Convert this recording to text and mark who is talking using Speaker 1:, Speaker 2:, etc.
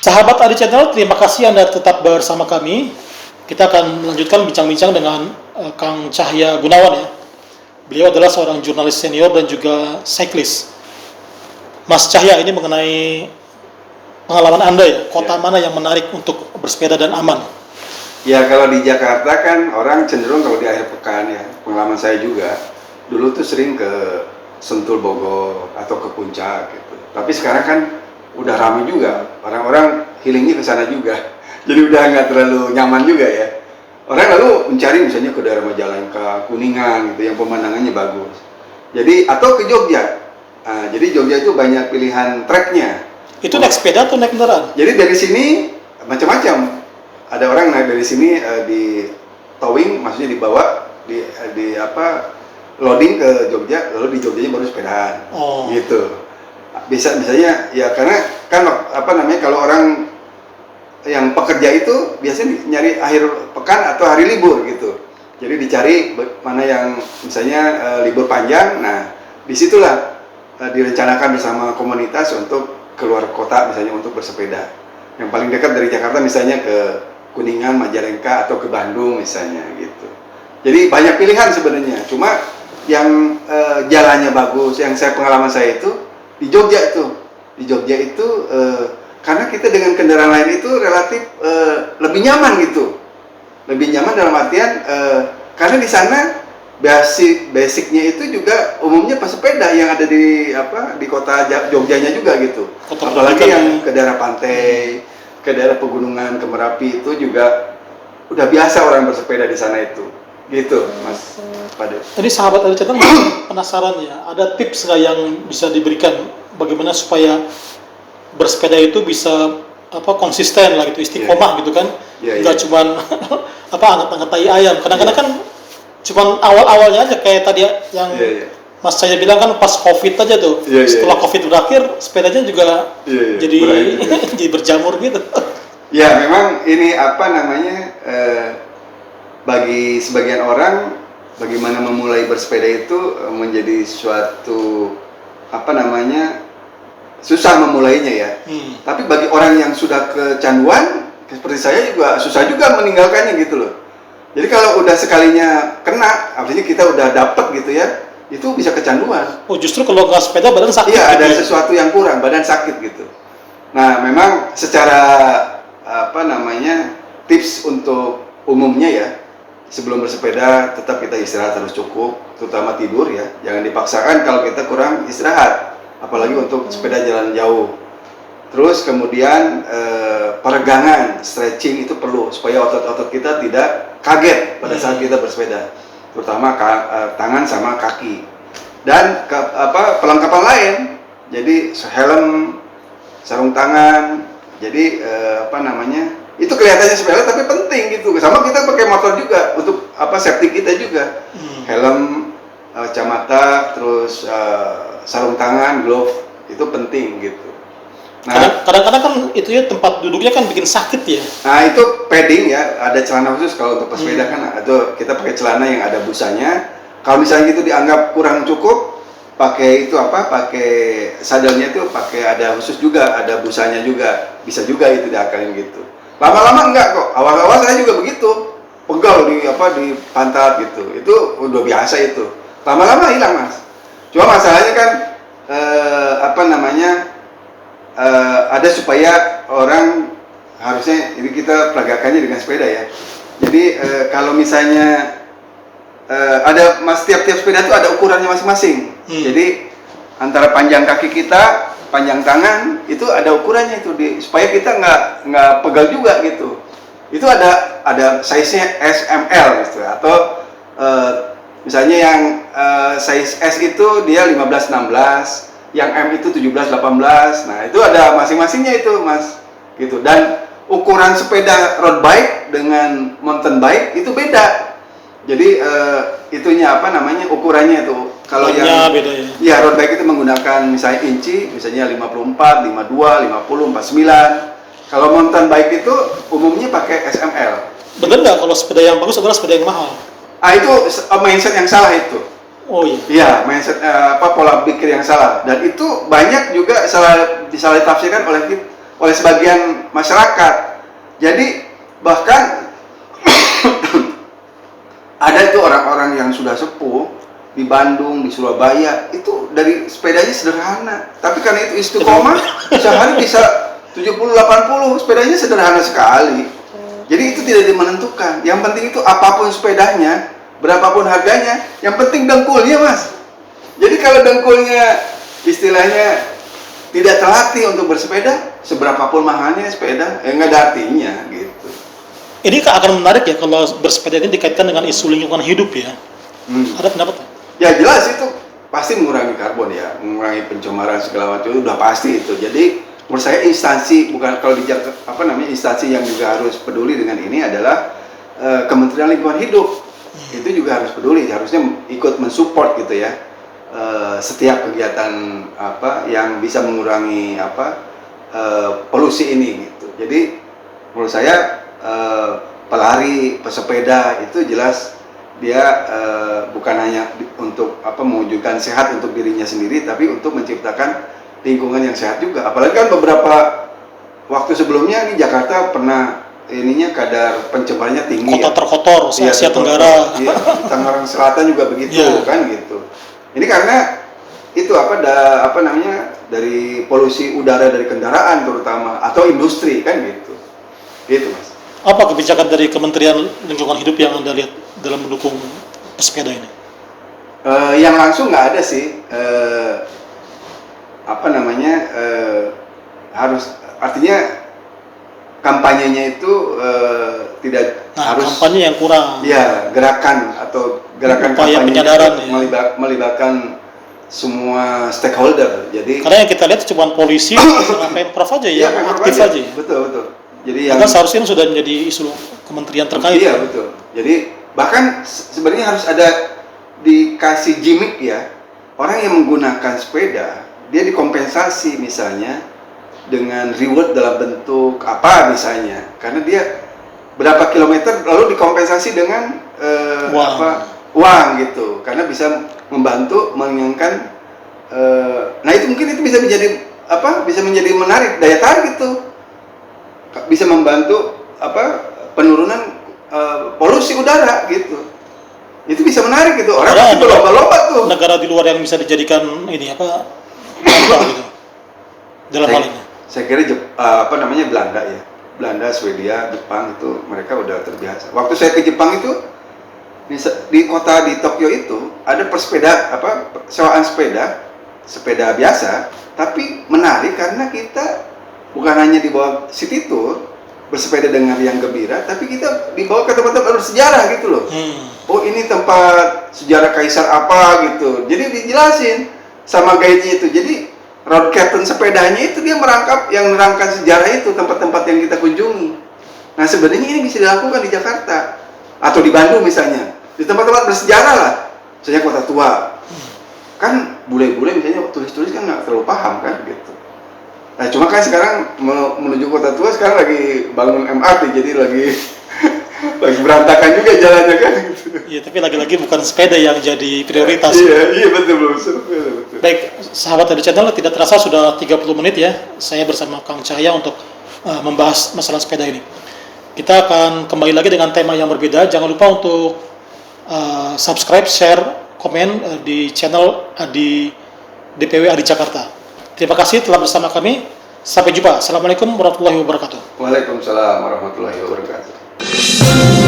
Speaker 1: Sahabat Adi Channel, terima kasih Anda tetap bersama kami. Kita akan melanjutkan bincang-bincang dengan Kang Cahya Gunawan ya. Beliau adalah seorang jurnalis senior dan juga cyclist. Mas Cahya, ini mengenai pengalaman Anda ya, kota mana yang menarik untuk bersepeda dan aman?
Speaker 2: Ya, kalau di Jakarta kan orang cenderung kalau di akhir pekan ya, pengalaman saya juga, dulu tuh sering ke Sentul Bogor atau ke Puncak gitu. Tapi sekarang kan udah ramai juga, orang-orang healingnya ke sana juga. Jadi udah nggak terlalu nyaman juga ya. Orang lalu mencari misalnya ke daerah Majalengka, Kuningan gitu, yang pemandangannya bagus. Jadi atau ke Jogja. Nah, jadi Jogja itu banyak pilihan treknya.
Speaker 1: Itu naik sepeda atau naik kendaraan?
Speaker 2: Jadi dari sini macam-macam. Ada orang naik dari sini di towing, maksudnya dibawa di loading ke Jogja, lalu di Jogjanya baru sepedaan.
Speaker 1: Oh.
Speaker 2: Gitu. Misalnya ya karena kan kalau orang yang pekerja itu biasanya nyari akhir pekan atau hari libur gitu. Jadi dicari mana yang misalnya libur panjang. Nah, disitulah direncanakan bersama komunitas untuk keluar kota misalnya untuk bersepeda. Yang paling dekat dari Jakarta misalnya ke Kuningan, Majalengka atau ke Bandung misalnya gitu. Jadi banyak pilihan sebenarnya. Cuma yang jalannya bagus, yang pengalaman saya itu di Jogja itu. Di Jogja itu karena kita dengan kendaraan lain itu relatif lebih nyaman gitu. Lebih nyaman dalam artian karena di sana basicnya itu juga umumnya pesepeda yang ada di kota Jogjanya juga gitu. Apalagi yang ke daerah pantai, ke daerah pegunungan, ke Merapi itu juga udah biasa orang bersepeda di sana itu. Gitu, Mas Pade.
Speaker 1: Tadi sahabat Adi Channel penasaran ya, ada tips nggak yang bisa diberikan bagaimana supaya bersepeda itu bisa konsisten lah gitu, istiqomah gitu kan? Nggak cuman angkat-angkat tai ayam. Kadang-kadang kan cuman awal-awalnya aja kayak tadi yang Mas saya bilang kan pas COVID aja tuh. Setelah COVID berakhir, sepedanya juga jadi jadi berjamur gitu.
Speaker 2: Ya, memang ini bagi sebagian orang bagaimana memulai bersepeda itu menjadi suatu susah memulainya ya. Tapi bagi orang yang sudah kecanduan seperti saya juga susah juga meninggalkannya gitu loh. Jadi kalau udah sekalinya kena, artinya kita udah dapet gitu ya, itu bisa kecanduan.
Speaker 1: Oh, justru kalau nggak sepeda badan sakit.
Speaker 2: Iya, ada sesuatu yang kurang, badan sakit gitu. Nah, memang secara tips untuk umumnya ya, sebelum bersepeda tetap kita istirahat harus cukup, terutama tidur ya. Jangan dipaksakan kalau kita kurang istirahat, apalagi untuk sepeda jalan jauh. Terus kemudian peregangan, stretching itu perlu supaya otot-otot kita tidak kaget pada saat kita bersepeda, terutama tangan sama kaki. Dan perlengkapan lain, jadi helm, sarung tangan. Jadi itu kelihatannya sepele tapi penting gitu. Sama kita pakai motor juga untuk safety kita juga. Helm, kacamata, terus sarung tangan, glove itu penting gitu. Nah,
Speaker 1: kadang-kadang kan itu ya tempat duduknya kan bikin sakit ya.
Speaker 2: Nah, itu padding ya, ada celana khusus kalau untuk pesepeda kan, atau kita pakai celana yang ada busanya. Kalau misalnya itu dianggap kurang cukup, pakai sadelnya itu pakai ada khusus juga, ada busanya juga. Bisa juga itu diakalin gitu. Lama-lama enggak kok. Awal-awal saya juga begitu. Pegal di pantat gitu. Itu udah biasa itu. Lama-lama hilang, Mas. Cuma masalahnya kan ada supaya orang harusnya ini kita peragakannya dengan sepeda ya. Jadi kalau misalnya tiap-tiap sepeda itu ada ukurannya masing-masing. Jadi antara panjang kaki kita, panjang tangan itu ada ukurannya itu supaya kita nggak pegal juga gitu. Itu ada size-nya S, M, L gitu, atau misalnya yang size S itu dia 15-16, yang M itu 17-18. Nah, itu ada masing-masingnya itu, Mas. Gitu. Dan ukuran sepeda road bike dengan mountain bike itu beda. Jadi ukurannya itu. Kalau yang
Speaker 1: beda ya.
Speaker 2: Ya, road bike itu menggunakan misalnya inci, misalnya 54, 52, 50, 49. Kalau mountain bike itu umumnya pakai SML.
Speaker 1: Bener nggak kalau sepeda yang bagus adalah sepeda yang mahal?
Speaker 2: Itu mindset yang salah itu.
Speaker 1: Oh iya.
Speaker 2: Iya, pola pikir yang salah, dan itu banyak juga salah ditafsirkan oleh oleh sebagian masyarakat. Jadi bahkan ada itu orang-orang yang sudah sepuh di Bandung, di Surabaya, itu dari sepedanya sederhana. Tapi karena itu istiqomah, sehari bisa 70-80, sepedanya sederhana sekali. Jadi itu tidak menentukan. Yang penting itu apapun sepedanya, berapapun harganya, yang penting dengkulnya, Mas. Jadi kalau dengkulnya istilahnya tidak terlatih untuk bersepeda, seberapapun mahalnya sepeda, nggak ada artinya gitu.
Speaker 1: Ini akan menarik ya kalau bersepeda ini dikaitkan dengan isu lingkungan hidup ya. Ada pendapat?
Speaker 2: Ya jelas itu pasti mengurangi karbon ya, mengurangi pencemaran segala macam, itu udah pasti itu. Jadi menurut saya instansi, bukan kalau instansi yang juga harus peduli dengan ini adalah Kementerian Lingkungan Hidup. Itu juga harus peduli, harusnya ikut mensupport gitu ya. Setiap kegiatan yang bisa mengurangi polusi ini gitu. Jadi menurut saya pelari, pesepeda itu jelas dia bukan hanya untuk mewujudkan sehat untuk dirinya sendiri, tapi untuk menciptakan lingkungan yang sehat juga. Apalagi kan beberapa waktu sebelumnya di Jakarta pernah kadar pencemarannya tinggi.
Speaker 1: Kota terkotor se-Asia Tenggara.
Speaker 2: Iya, Tangerang Selatan juga begitu kan gitu. Ini karena itu dari polusi udara dari kendaraan terutama atau industri kan gitu. Gitu, Mas.
Speaker 1: Apa kebijakan dari Kementerian Lingkungan Hidup yang Anda lihat dalam mendukung pesepeda ini?
Speaker 2: Yang langsung nggak ada sih. Harus artinya kampanyenya itu tidak harus.
Speaker 1: Kampanye yang kurang.
Speaker 2: Ya, gerakan
Speaker 1: upaya
Speaker 2: kampanye
Speaker 1: penyadaran ya.
Speaker 2: melibatkan semua stakeholder. Jadi
Speaker 1: karena yang kita lihat cuma polisi sama Pemprov aja ya, aktif aja.
Speaker 2: Betul. Jadi
Speaker 1: karena seharusnya sudah menjadi isu kementerian terkait.
Speaker 2: Iya, betul. Jadi bahkan sebenarnya harus ada dikasih gimmick ya. Orang yang menggunakan sepeda, dia dikompensasi misalnya dengan reward dalam bentuk apa misalnya. Karena dia berapa kilometer lalu dikompensasi dengan uang gitu. Karena bisa membantu menginginkan itu mungkin itu bisa menjadi menarik, daya tarik itu. Bisa membantu penurunan polusi udara gitu. Itu bisa menarik gitu. Orang pasti berlomba-lomba tuh.
Speaker 1: Negara di luar yang bisa dijadikan contoh gitu. Dalam hal ini.
Speaker 2: Saya kira Belanda ya. Belanda, Swedia, Jepang itu mereka udah terbiasa. Waktu saya ke Jepang itu di kota di Tokyo itu ada sewaan sepeda biasa, tapi menarik karena kita bukan hanya dibawa city tour bersepeda dengan yang gembira, tapi kita dibawa ke tempat-tempat bersejarah gitu loh. Oh ini tempat sejarah kaisar apa gitu. Jadi dijelasin sama guide-nya itu. Jadi road captain sepedanya itu dia merangkap sejarah itu tempat-tempat yang kita kunjungi. Nah sebenarnya ini bisa dilakukan di Jakarta atau di Bandung misalnya, di tempat-tempat bersejarah lah, misalnya Kota Tua. Kan bule-bule misalnya turis-turis kan nggak terlalu paham kan gitu. Nah cuma kan sekarang menuju Kota Tua sekarang lagi bangun MRT, jadi lagi berantakan juga jalannya kan.
Speaker 1: Iya, tapi lagi-lagi bukan sepeda yang jadi prioritas.
Speaker 2: Iya betul.
Speaker 1: Baik, sahabat Edu Channel, tidak terasa sudah 30 menit ya. Saya bersama Kang Cahya untuk membahas masalah sepeda ini. Kita akan kembali lagi dengan tema yang berbeda. Jangan lupa untuk subscribe, share, komen di channel Adi DPW Adi Jakarta. Terima kasih telah bersama kami. Sampai jumpa. Assalamualaikum warahmatullahi wabarakatuh.
Speaker 2: Waalaikumsalam warahmatullahi wabarakatuh.